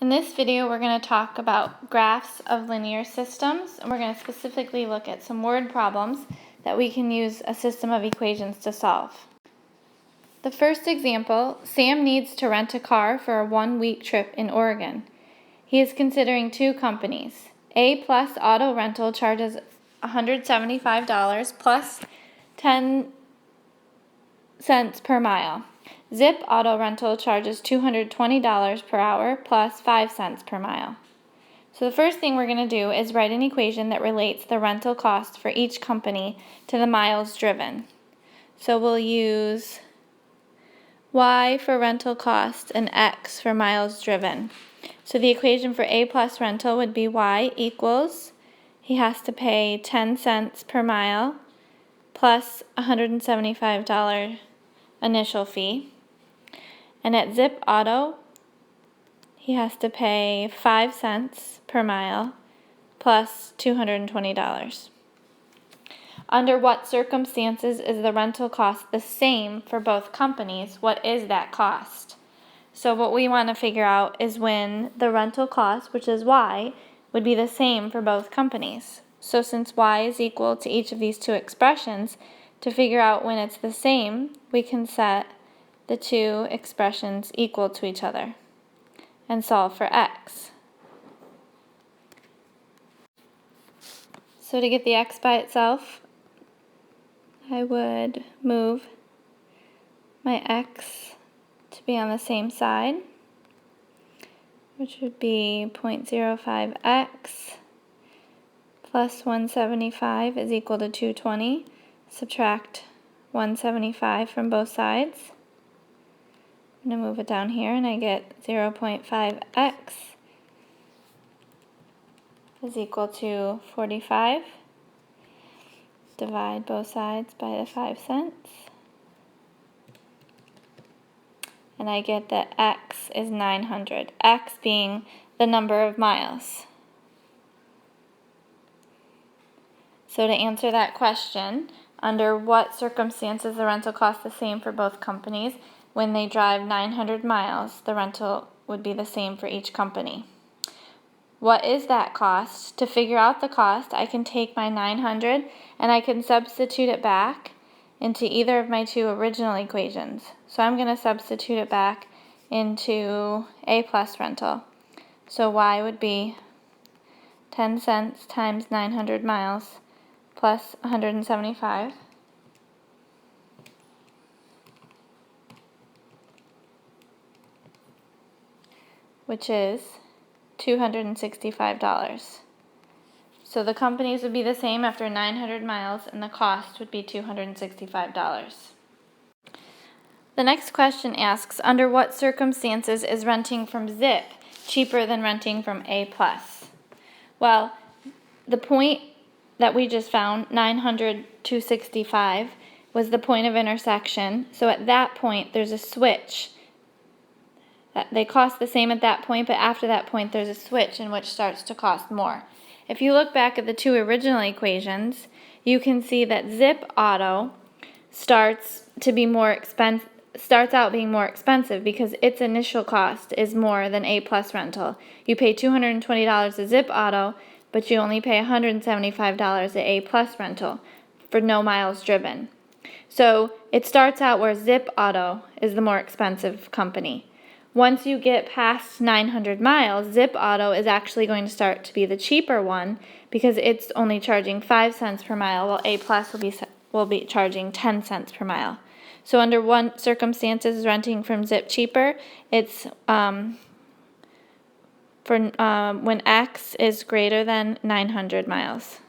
In this video, we're going to talk about graphs of linear systems, and we're going to specifically look at some word problems that we can use a system of equations to solve. The first example, Sam needs to rent a car for a 1-week trip in Oregon. He is considering two companies. A+ Auto Rental charges $175 plus 10 cents per mile. Zip Auto Rental charges $220 per hour plus 5 cents per mile. So the first thing we're going to do is write an equation that relates the rental cost for each company to the miles driven. So we'll use y for rental cost and x for miles driven. So the equation for A+ rental would be y equals, he has to pay 10 cents per mile plus $175 initial fee. And at Zip Auto, he has to pay 5 cents per mile plus $220. Under what circumstances is the rental cost the same for both companies? What is that cost? So what we want to figure out is when the rental cost, which is y, would be the same for both companies. So since y is equal to each of these two expressions, to figure out when it's the same, we can set the two expressions equal to each other and solve for x. So to get the x by itself, I would move my x to be on the same side, which would be 0.05x plus 175 is equal to 220. Subtract 175 from both sides. I'm going to move it down here and I get 0.5x is equal to 45. Divide both sides by the 5 cents. And I get that x is 900, x being the number of miles. So to answer that question, under what circumstances the rental cost the same for both companies? When they drive 900 miles, the rental would be the same for each company. What is that cost? To figure out the cost, I can take my 900 and I can substitute it back into either of my two original equations. So I'm going to substitute it back into A+ rental. So y would be 10 cents times 900 miles plus 175. Which is $265. So the companies would be the same after 900 miles and the cost would be $265. The next question asks, under what circumstances is renting from Zip cheaper than renting from A+? Well, the point that we just found, 900 to 65, was the point of intersection. So at that point, there's a switch. They cost the same at that point, but after that point, there's a switch in which starts to cost more. If you look back at the two original equations, you can see that Zip Auto starts out being more expensive because its initial cost is more than A+ rental. You pay $220 at Zip Auto, but you only pay $175 at A+ rental for no miles driven. So it starts out where Zip Auto is the more expensive company. Once you get past 900 miles, Zip Auto is actually going to start to be the cheaper one because it's only charging 5 cents per mile, while A+ will be charging 10 cents per mile. So under what circumstances is renting from Zip cheaper? It's when x is greater than 900 miles.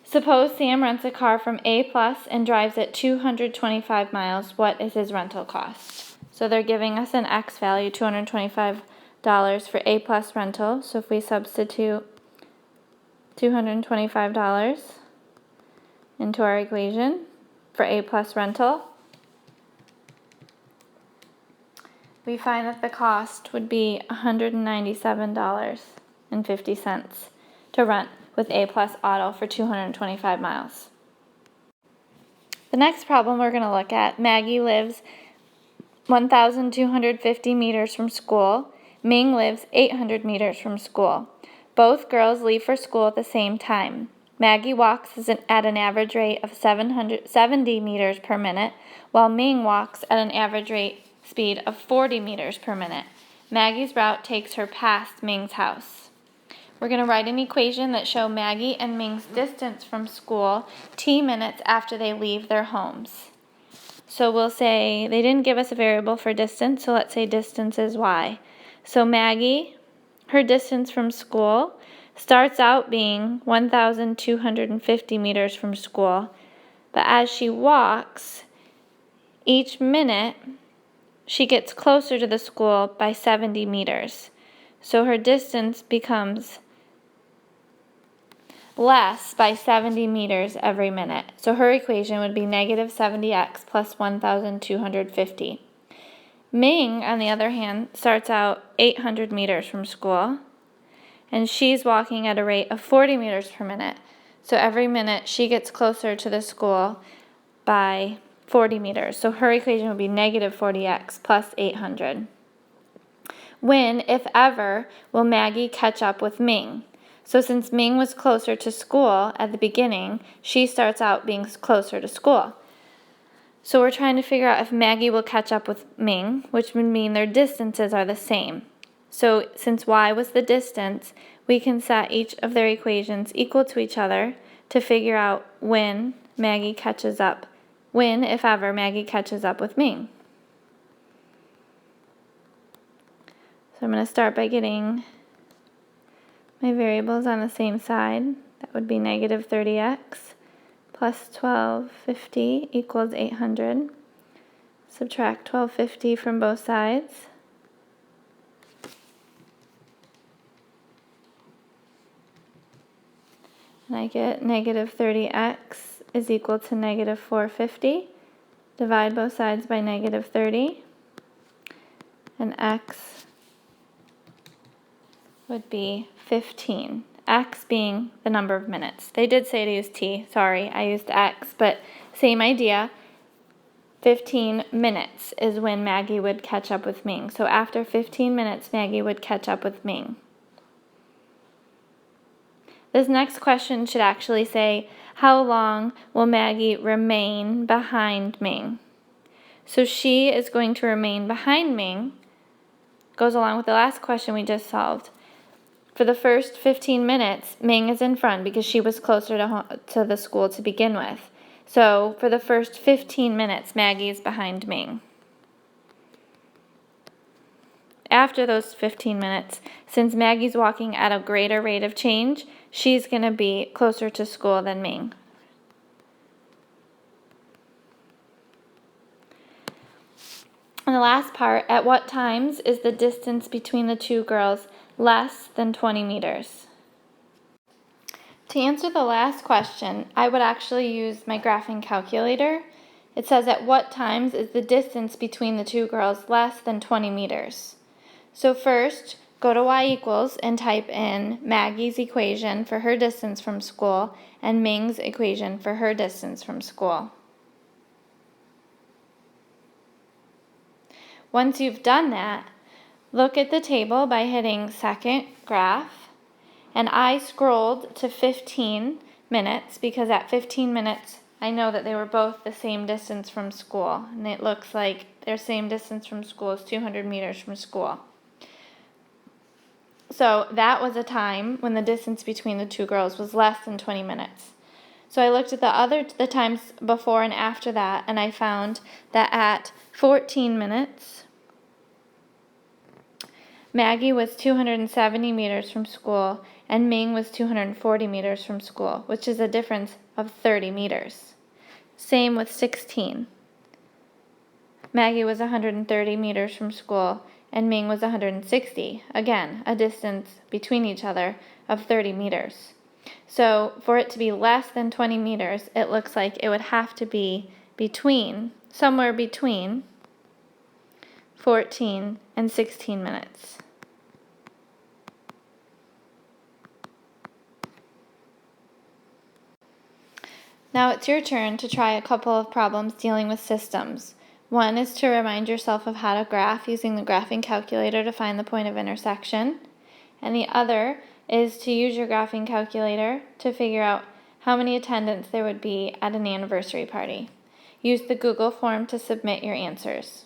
Suppose Sam rents a car from A+ and drives it 225 miles. What is his rental cost? So they're giving us an x value, $225 for A+ rental. So if we substitute $225 into our equation for A+ rental, we find that the cost would be $197.50 to rent with A+ Auto for 225 miles. The next problem we're going to look at, Maggie lives 1,250 meters from school. Ming lives 800 meters from school. Both girls leave for school at the same time. Maggie walks at an average rate of 770 meters per minute, while Ming walks at an average rate speed of 40 meters per minute. Maggie's route takes her past Ming's house. We're going to write an equation that shows Maggie and Ming's distance from school t minutes after they leave their homes. So we'll say they didn't give us a variable for distance, so let's say distance is y. So Maggie, her distance from school starts out being 1,250 meters from school, but as she walks, each minute she gets closer to the school by 70 meters. So her distance becomes less by 70 meters every minute. So her equation would be negative 70x plus 1,250. Ming, on the other hand, starts out 800 meters from school, and she's walking at a rate of 40 meters per minute. So every minute she gets closer to the school by 40 meters. So her equation would be negative 40x plus 800. When, if ever, will Maggie catch up with Ming? So since Ming was closer to school at the beginning, she starts out being closer to school. So we're trying to figure out if Maggie will catch up with Ming, which would mean their distances are the same. So since y was the distance, we can set each of their equations equal to each other to figure out when Maggie catches up, when, if ever, Maggie catches up with Ming. So I'm going to start by getting my variables on the same side. That would be negative 30x plus 1250 equals 800. Subtract 1250 from both sides. And I get negative 30x is equal to negative 450. Divide both sides by negative 30. And x would be 15. X being the number of minutes. They did say to use t. Sorry, I used x, but same idea. 15 minutes is when Maggie would catch up with Ming. So after 15 minutes, Maggie would catch up with Ming. This next question should actually say, how long will Maggie remain behind Ming? So she is going to remain behind Ming. Goes along with the last question we just solved. For the first 15 minutes, Ming is in front because she was closer to the school to begin with. So for the first 15 minutes, Maggie is behind Ming. After those 15 minutes, since Maggie's walking at a greater rate of change, she's going to be closer to school than Ming. And the last part, at what times is the distance between the two girls less than 20 meters? To answer the last question, I would actually use my graphing calculator. It says at what times is the distance between the two girls less than 20 meters? So first, go to y equals and type in Maggie's equation for her distance from school and Ming's equation for her distance from school. Once you've done that, look at the table by hitting second graph, and I scrolled to 15 minutes because at 15 minutes I know that they were both the same distance from school, and it looks like their same distance from school is 200 meters from school. So that was a time when the distance between the two girls was less than 20 minutes. So I looked at the times before and after that, and I found that at 14 minutes, Maggie was 270 meters from school, and Ming was 240 meters from school, which is a difference of 30 meters. Same with 16. Maggie was 130 meters from school, and Ming was 160. Again, a distance between each other of 30 meters. So for it to be less than 20 meters, it looks like it would have to be somewhere between 14 and 16 minutes. Now it's your turn to try a couple of problems dealing with systems. One is to remind yourself of how to graph using the graphing calculator to find the point of intersection. And the other is to use your graphing calculator to figure out how many attendants there would be at an anniversary party. Use the Google form to submit your answers.